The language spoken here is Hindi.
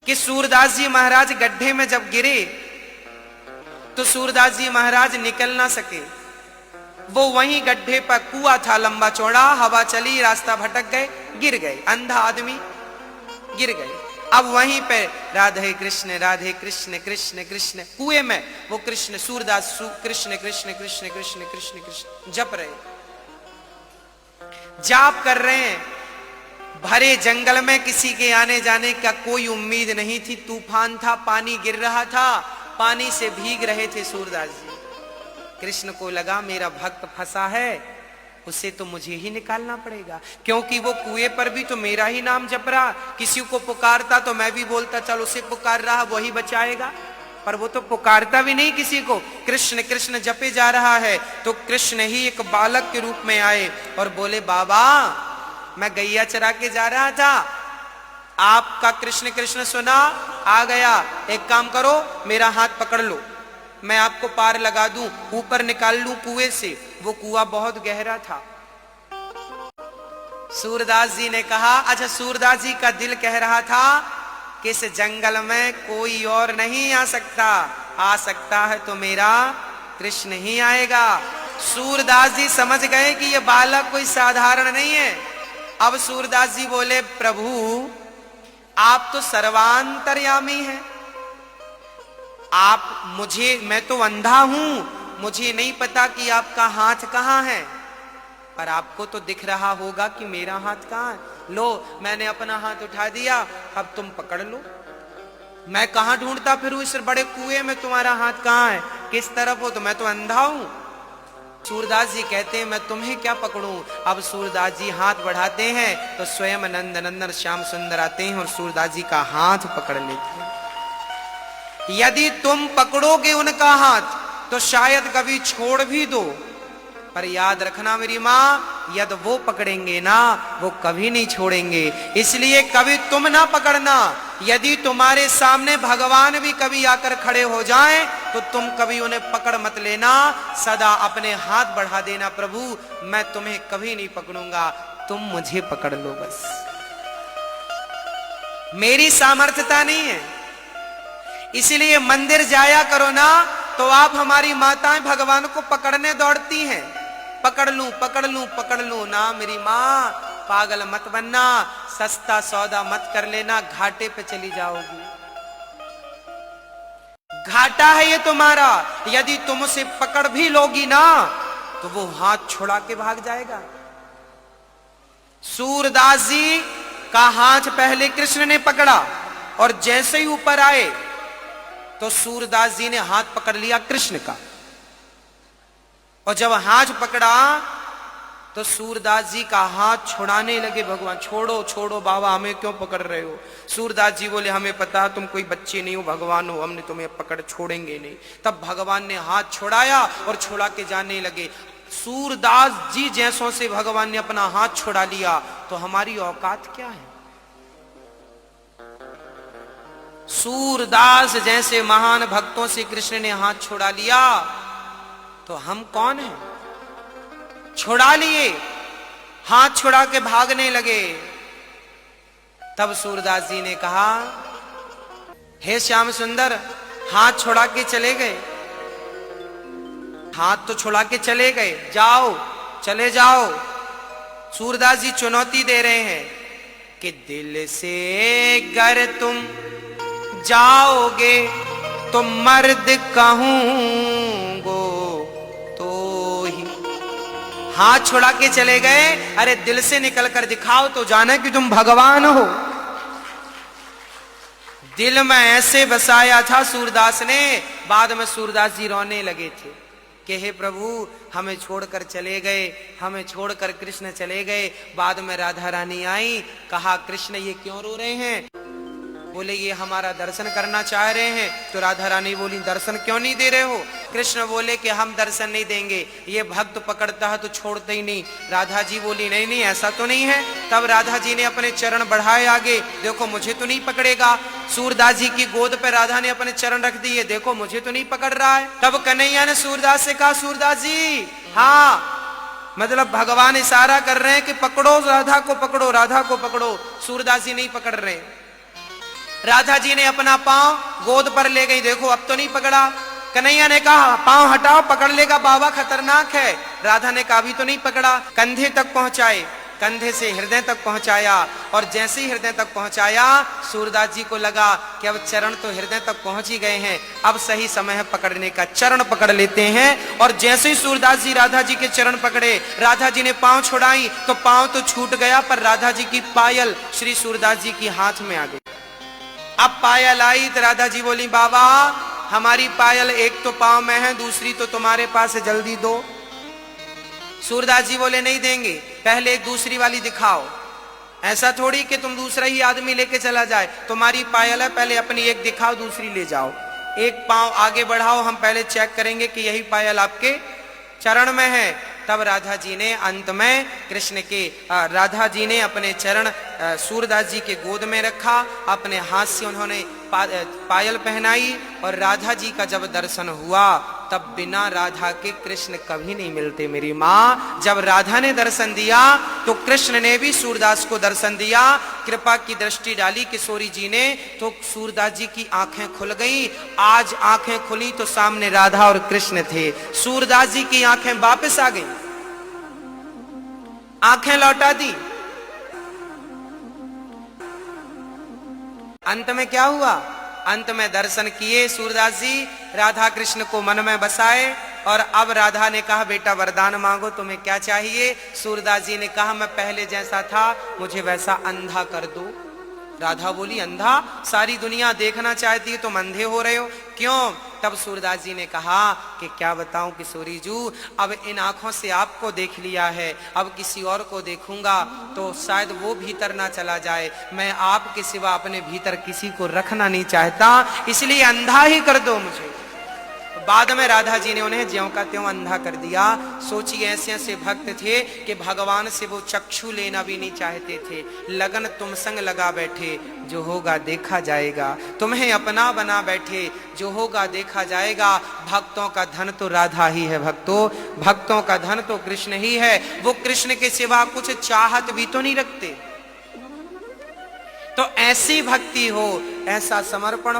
कि सूरदास जी महाराज गड्ढे में जब गिरे तो सूरदास जी महाराज निकल ना सके। वो वहीं गड्ढे पर कुआं था लंबा चौड़ा, हवा चली, रास्ता भटक गए, गिर गए, अंधा आदमी गिर गए। अब वहीं पे राधे कृष्ण कृष्ण कृष्ण कुएं में वो कृष्ण सूरदास कृष्ण कृष्ण कृष्ण कृष्ण कृष्ण कृष्ण जप रहे, जाप कर रहे हैं। भरे जंगल में किसी के आने जाने का कोई उम्मीद नहीं थी। तूफान था, पानी गिर रहा था, पानी से भीग रहे थे सूरदास जी। कृष्ण को लगा मेरा भक्त फंसा है, उसे तो मुझे ही निकालना पड़ेगा, क्योंकि वो कुएं पर भी तो मेरा ही नाम जप रहा, किसी को पुकारता तो मैं भी बोलता चल उसे पुकार रहा, वही बचाएगा, पर वो तो पुकारता भी नहीं किसी को। कृष्ण कृष्ण जपे जा रहा है तो कृष्ण ही एक बालक के रूप में आए और बोले बाबा मैं गैया चरा के जा रहा था, आपका कृष्ण कृष्ण सुना, आ गया, एक काम करो मेरा हाथ पकड़ लो, मैं आपको पार लगा दूं, ऊपर निकाल लूं कुएं से। वो कुआं बहुत गहरा था। सूरदास जी ने कहा, अच्छा सूरदास जी का दिल कह रहा था कि इस जंगल में कोई और नहीं आ सकता है तो मेरा कृष्ण ही आएगा। सूरदास जी समझ गए कि ये बालक कोई साधारण नहीं है। अब सूरदास जी बोले प्रभु आप तो सर्वांतर्यामी हैं, मैं तो अंधा हूं, मुझे नहीं पता कि आपका हाथ कहां है, पर आपको तो दिख रहा होगा कि मेरा हाथ कहां है। लो मैंने अपना हाथ उठा दिया, अब तुम पकड़ लो। मैं कहां ढूंढता फिरूं इस बड़े कुएं में, तुम्हारा हाथ कहां है, किस तरफ हो, तो मैं तो अंधा हूं। सूरदास जी कहते हैं मैं तुम्हें क्या पकड़ूं। अब सूरदास जी हाथ बढ़ाते हैं तो स्वयं नंद नंदन श्याम सुंदर आते हैं और सूरदास जी का हाथ पकड़ लेते हैं। यदि तुम पकड़ोगे उनका हाथ तो शायद कभी छोड़ भी दो, पर याद रखना मेरी माँ, यदि वो पकड़ेंगे ना वो कभी नहीं छोड़ेंगे, इसलिए कभी तुम ना पकड़ना। यदि तुम्हारे सामने भगवान भी कभी आकर खड़े हो जाएं तो तुम कभी उन्हें पकड़ मत लेना, सदा अपने हाथ बढ़ा देना, प्रभु मैं तुम्हें कभी नहीं पकड़ूंगा, तुम मुझे पकड़ लो बस। मेरी सामर्थ्यता नहीं है, इसलिए मंदिर जाया करो ना तो आप हमारी माताएं भगवान को पकड़ने दौड़ती हैं, पकड़ लूं पकड़ लूं पकड़ लूं ना मेरी मां, पागल मत बनना, सस्ता सौदा मत कर लेना, घाटे पे चली जाओगी। घाटा है ये तुम्हारा, यदि तुम उसे पकड़ भी लोगी ना तो वो हाथ छुड़ा के भाग जाएगा। सूरदास जी का हाथ पहले कृष्ण ने पकड़ा और जैसे ही ऊपर आए तो सूरदास जी ने हाथ पकड़ लिया कृष्ण का, और जब हाथ पकड़ा तो सूरदास जी का हाथ छुड़ाने लगे। भगवान छोड़ो छोड़ो बाबा, हमें क्यों पकड़ रहे हो। सूरदास जी बोले हमें पता तुम कोई बच्चे नहीं हो, भगवान हो, हमने तुम्हें पकड़ छोड़ेंगे नहीं। तब भगवान ने हाथ छुड़ाया और छुड़ा के जाने लगे। सूरदास जी जैसों से भगवान ने अपना हाथ छुड़ा लिया तो हमारी औकात क्या है। सूरदास जैसे महान भक्तों से कृष्ण ने हाथ छुड़ा लिया तो हम कौन हैं। छुड़ा लिए, हाथ छुड़ा के भागने लगे। तब सूरदास जी ने कहा हे श्याम सुंदर, हाथ छुड़ा के चले गए, हाथ तो छुड़ा के चले गए, जाओ चले जाओ। सूरदास जी चुनौती दे रहे हैं कि दिल से अगर तुम जाओगे तो मर्द कहूंगो तो ही। हाथ छुड़ा के चले गए, अरे दिल से निकल कर दिखाओ तो जाने कि तुम भगवान हो। दिल में ऐसे बसाया था सूरदास ने, बाद में सूरदास जी रोने लगे थे कि हे प्रभु हमें छोड़कर चले गए, हमें छोड़कर कृष्ण चले गए। बाद में राधा रानी आई, कहा कृष्ण ये क्यों रो रहे हैं। बोले ये हमारा दर्शन करना चाह रहे हैं। तो राधा रानी बोली दर्शन क्यों नहीं दे रहे हो। कृष्ण बोले कि हम दर्शन नहीं देंगे, ये भक्त पकड़ता है तो छोड़ते ही नहीं। राधा जी बोली नहीं नहीं ऐसा तो नहीं है। तब राधा जी ने अपने चरण बढ़ाए आगे, देखो मुझे तो नहीं पकड़ेगा। सूरदास जी की गोद पर राधा ने अपने चरण रख दिए, देखो मुझे तो नहीं पकड़ रहा है। तब कन्हैया ने सूरदास से कहा सूरदास जी, हाँ मतलब भगवान इशारा कर रहे हैं कि पकड़ो राधा को, पकड़ो राधा को पकड़ो। सूरदास जी नहीं पकड़ रहे। राधा जी ने अपना पांव गोद पर ले गई, देखो अब तो नहीं पकड़ा। कन्हैया ने कहा पांव हटाओ, पकड़ लेगा बाबा, खतरनाक है। राधा ने कहा अभी तो नहीं पकड़ा। कंधे तक पहुंचाए, कंधे से हृदय तक पहुंचाया, और जैसे ही हृदय तक पहुंचाया सूरदास जी को लगा कि अब चरण तो हृदय तक पहुंच ही गए हैं, अब सही समय है पकड़ने का, चरण पकड़ लेते हैं। और जैसे ही सूरदास जी राधा जी के चरण पकड़े, राधा जी ने पांव छुड़ाई तो पांव तो छूट गया, पर राधा जी की पायल श्री सूरदास जी की हाथ में आ गई। अब पायल आई तो राधा जी बोली बाबा हमारी पायल एक तो पांव में है, दूसरी तो तुम्हारे पास है, जल्दी दो। सूरदास जी बोले नहीं देंगे, पहले एक दूसरी वाली दिखाओ। ऐसा थोड़ी कि तुम दूसरा ही आदमी लेके चला जाए, तुम्हारी पायल है, पहले अपनी एक दिखाओ, दूसरी ले जाओ। एक पांव आगे बढ़ाओ, हम पहले चेक करेंगे कि यही पायल आपके चरण में है। तब राधा जी ने अंत में कृष्ण के राधा जी ने अपने चरण सूरदास जी के गोद में रखा, अपने हाथ से उन्होंने पायल पहनाई। और राधा जी का जब दर्शन हुआ तब बिना राधा के कृष्ण कभी नहीं मिलते मेरी माँ। जब राधा ने दर्शन दिया तो कृष्ण ने भी सूरदास को दर्शन दिया। कृपा की दृष्टि डाली किशोरी जी ने तो सूरदास जी की आंखें खुल गई। आज आंखें खुली तो सामने राधा और कृष्ण थे। सूरदास जी की आंखें वापस आ गई, आंखें लौटा दी। अंत में क्या हुआ? अंत में दर्शन किए सूरदास जी, राधा कृष्ण को मन में बसाए। और अब राधा ने कहा बेटा वरदान मांगो, तुम्हें क्या चाहिए? सूरदास जी ने कहा मैं पहले जैसा था मुझे वैसा अंधा कर दो। राधा बोली अंधा? सारी दुनिया देखना चाहती है, तुम अंधे हो रहे हो, क्यों? तब सूरदास जी ने कहा कि क्या बताऊं किशोरी जू, अब इन आंखों से आपको देख लिया है, अब किसी और को देखूंगा तो शायद वो भीतर ना चला जाए। मैं आपके सिवा अपने भीतर किसी को रखना नहीं चाहता, इसलिए अंधा ही कर दो मुझे। बाद में राधा जी ने उन्हें ज्यों का त्यों अंधा कर दिया। सोचिए ऐसे ऐसे भक्त थे कि भगवान से वो चक्षु लेना भी नहीं चाहते थे। लगन तुम संग लगा बैठे, जो होगा देखा जाएगा। तुम्हें अपना बना बैठे, जो होगा देखा जाएगा। भक्तों का धन तो राधा ही है भक्तों, भक्तों का धन तो कृष्ण ही है। वो कृष्ण के सिवा कुछ चाहत भी तो नहीं रखते। तो ऐसी भक्ति हो, ऐसा समर्पण